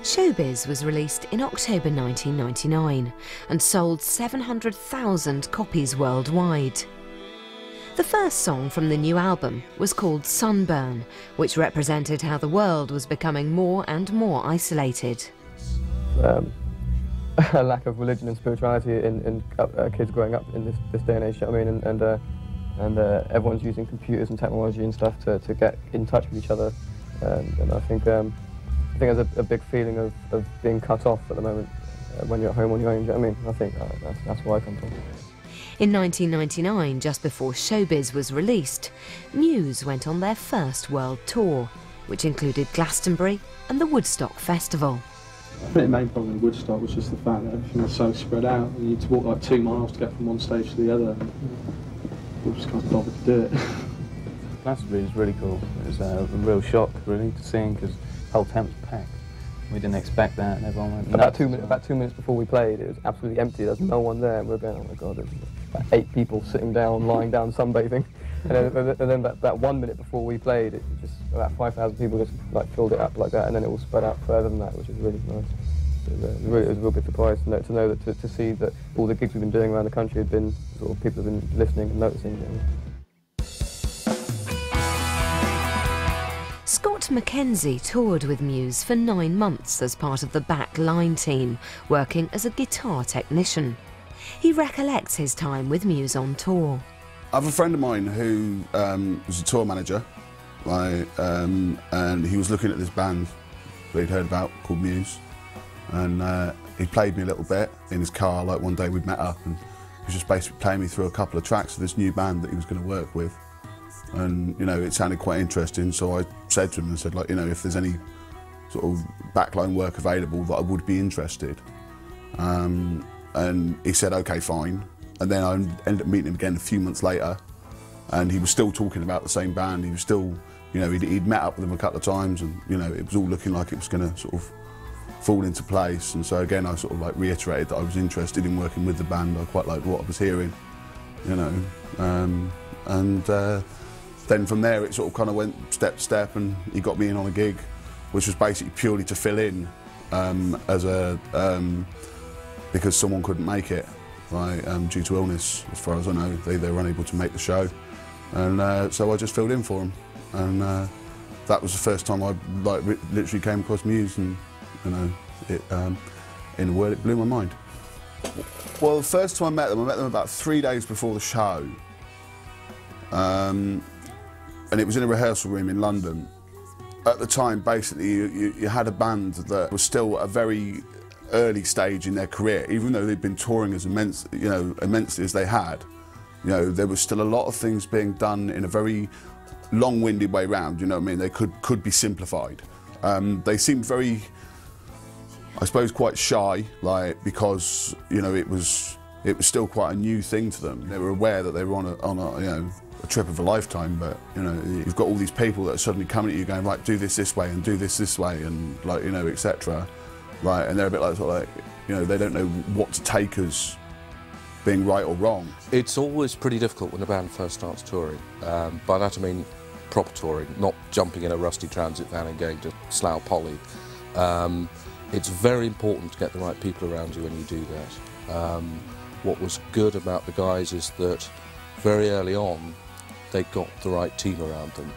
Showbiz was released in October 1999 and sold 700,000 copies worldwide. The first song from the new album was called Sunburn, which represented how the world was becoming more and more isolated. A lack of religion and spirituality in kids growing up in this day and age, you know what I mean? And everyone's using computers and technology and stuff to get in touch with each other. And I think there's a big feeling of being cut off at the moment when you're at home on your own, do you know what I mean? I think that's where I come from. In 1999, just before Showbiz was released, Muse went on their first world tour, which included Glastonbury and the Woodstock Festival. I think the main problem with Woodstock was just the fact that everything was so spread out and you had to walk like 2 miles to get from one stage to the other. We just can't bother to do it. Glastonbury was really cool. It was a real shock, really, to see, because the whole tent was packed. We didn't expect that, and everyone went nuts. About 2 minutes before we played, it was absolutely empty. There was no one there, and we were going, oh my God, there's about 8 people sitting down, lying down, sunbathing. And then about 1 minute before we played, it just about 5,000 people just like filled it up like that, and then it all spread out further than that, which was really nice. It was a real big surprise to know that to see that all the gigs we've been doing around the country had been sort of people have been listening and noticing. You know. Scott McKenzie toured with Muse for 9 months as part of the back line team, working as a guitar technician. He recollects his time with Muse on tour. I have a friend of mine who was a tour manager, and he was looking at this band that he'd heard about called Muse, and he played me a little bit in his car. Like one day we'd met up, and he was just basically playing me through a couple of tracks of this new band that he was going to work with, and you know it sounded quite interesting. So I said to him and said, like, you know, if there's any sort of backline work available, that I would be interested, and he said okay, fine. And then I ended up meeting him again a few months later, and he was still talking about the same band. He was still, you know, he'd met up with them a couple of times, and you know, it was all looking like it was going to sort of fall into place. And so again, I sort of like reiterated that I was interested in working with the band. I quite liked what I was hearing, you know. Then from there, it sort of kind of went step to step, and he got me in on a gig, which was basically purely to fill in because someone couldn't make it. Due to illness, as far as I know, they were unable to make the show, and so I just filled in for them, and that was the first time I literally came across Muse, and you know, it in a word, it blew my mind. Well, the first time I met them about 3 days before the show, and it was in a rehearsal room in London. At the time, basically, you had a band that was still a very early stage in their career, even though they'd been touring as immensely as they had. You know, there was still a lot of things being done in a very long-winded way round. You know what I mean? They could be simplified. They seemed very, I suppose, quite shy, like, because you know it was still quite a new thing to them. They were aware that they were on a you know, a trip of a lifetime, but you know, you've got all these people that are suddenly coming at you going, right, do this way and do this way, and like, you know, etc. Right, and they're a bit like, sort of like, you know, they don't know what to take as being right or wrong. It's always pretty difficult when a band first starts touring. By that I mean proper touring, not jumping in a rusty transit van and going to Slough Poly. It's very important to get the right people around you when you do that. What was good about the guys is that very early on they got the right team around them,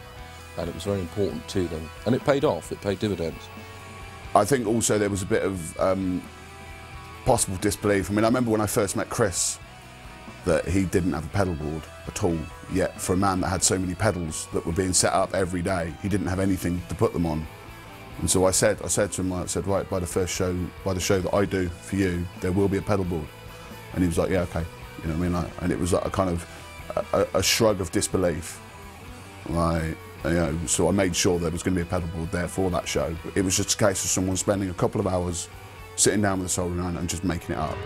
and it was very important to them, and it paid off, it paid dividends. I think also there was a bit of possible disbelief. I mean, I remember when I first met Chris that he didn't have a pedal board at all, yet for a man that had so many pedals that were being set up every day, he didn't have anything to put them on. And so I said to him, I said, right, by the show that I do for you, there will be a pedal board. And he was like, yeah, okay. You know what I mean? And it was like a kind of a shrug of disbelief. Like, you know, so I made sure there was going to be a pedal board there for that show. It was just a case of someone spending a couple of hours sitting down with a soldering iron and just making it up.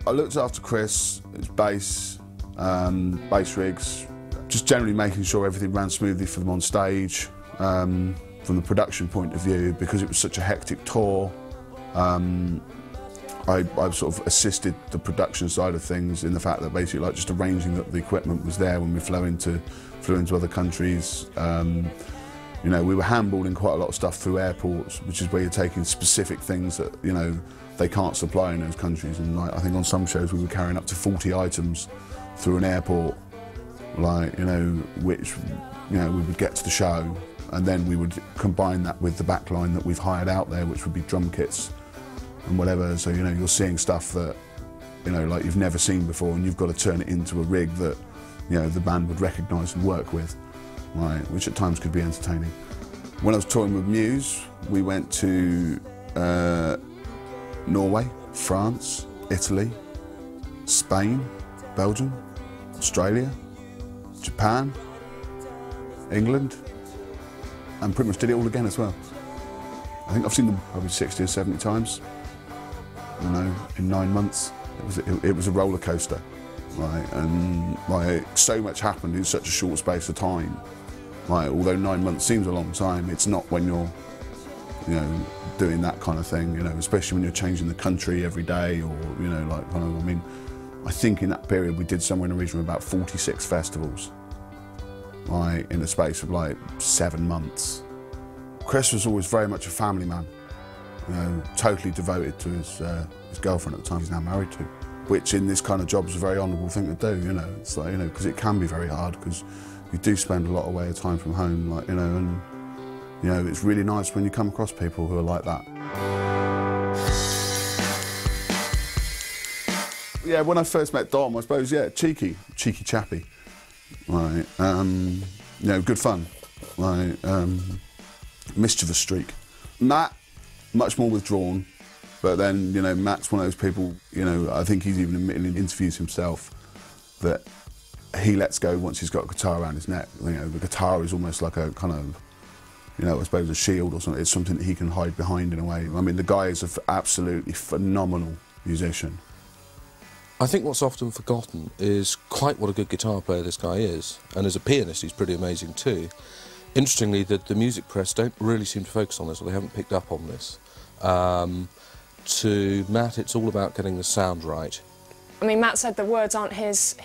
I looked after Chris, his bass rigs, just generally making sure everything ran smoothly for them on stage. From the production point of view, because it was such a hectic tour, I've sort of assisted the production side of things in the fact that basically like just arranging that the equipment was there when we flew into other countries. You know, we were handballing quite a lot of stuff through airports, which is where you're taking specific things that, you know, they can't supply in those countries. And like, I think on some shows we were carrying up to 40 items through an airport, like, you know, which, you know, we would get to the show and then we would combine that with the backline that we've hired out there, which would be drum kits and whatever. So, you know, you're seeing stuff that, you know, like you've never seen before, and you've got to turn it into a rig that, you know, the band would recognise and work with, right, which at times could be entertaining. When I was touring with Muse, we went to Norway, France, Italy, Spain, Belgium, Australia, Japan, England, and pretty much did it all again as well. I think I've seen them probably 60 or 70 times, you know, in 9 months. It was a roller coaster, right? And like so much happened in such a short space of time. Like, although 9 months seems a long time, it's not when you're, you know, doing that kind of thing, you know, especially when you're changing the country every day, or, you know, like kind of, I mean, I think in that period we did somewhere in the region of about 46 festivals, like in the space of like 7 months. Chris was always very much a family man, you know, totally devoted to his girlfriend at the time he's now married to, which in this kind of job is a very honourable thing to do, you know. It's like, you know, because it can be very hard, because you do spend a lot of way of time from home, like, you know, and, you know, it's really nice when you come across people who are like that. Yeah, when I first met Dom, I suppose, yeah, cheeky chappy, right, you know, good fun, right, mischievous streak. Matt, much more withdrawn, but then, you know, Matt's one of those people, you know, I think he's even admitted in interviews himself that he lets go once he's got a guitar around his neck. You know, the guitar is almost like a kind of, you know, I suppose a shield or something. It's something that he can hide behind in a way. I mean, the guy is an absolutely phenomenal musician. I think what's often forgotten is quite what a good guitar player this guy is. And as a pianist, he's pretty amazing too. Interestingly, the music press don't really seem to focus on this, or they haven't picked up on this. To Matt, it's all about getting the sound right. I mean, Matt said that words aren't his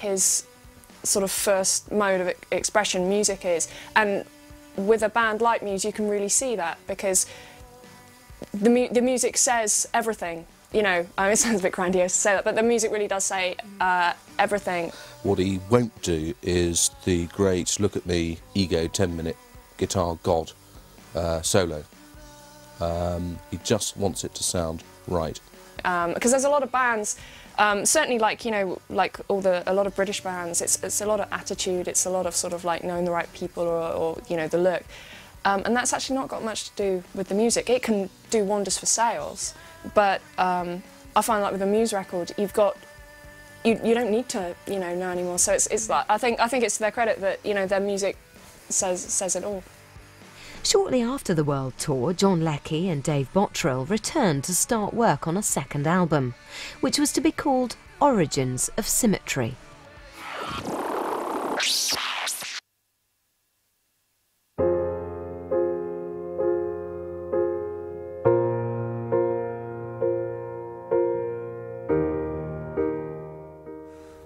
sort of first mode of expression, music is. And with a band like Muse, you can really see that, because the music says everything. You know, I mean, it sounds a bit grandiose to say that, but the music really does say everything. What he won't do is the great look at me, ego 10-minute guitar god solo. He just wants it to sound right. Because there's a lot of bands, certainly like, you know, like a lot of British bands, it's a lot of attitude, it's a lot of sort of like knowing the right people, or you know, the look. And that's actually not got much to do with the music. It can do wonders for sales, but I find like with a Muse record, you don't need to, you know anymore. So it's like, I think it's to their credit that, you know, their music says it all. Shortly after the world tour, John Leckie and Dave Bottrill returned to start work on a second album, which was to be called Origins of Symmetry.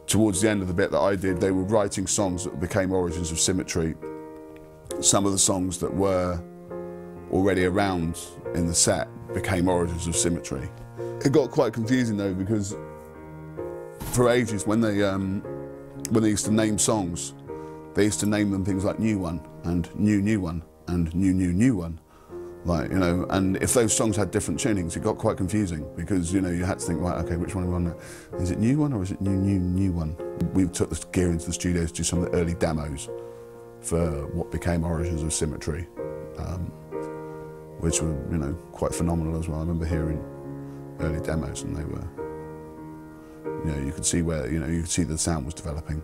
Towards the end of the bit that I did, they were writing songs that became Origins of Symmetry. Some of the songs that were already around in the set became Origins of Symmetry. It got quite confusing though, because for ages when they used to name songs, they used to name them things like New One and New One and New One. Like, you know, and if those songs had different tunings, it got quite confusing, because, you know, you had to think, right, okay, which one are we on now? Is it New One or is it New One? We took the gear into the studio to do some of the early demos for what became Origins of Symmetry, which were, you know, quite phenomenal as well. I remember hearing early demos, and they were, you know, you could see where, you know, you could see the sound was developing.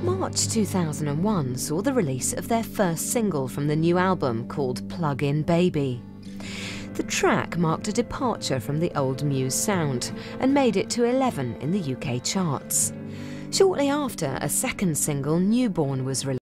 March 2001 saw the release of their first single from the new album called Plug-in Baby. The track marked a departure from the old Muse sound and made it to 11 in the UK charts. Shortly after, a second single, Newborn, was released.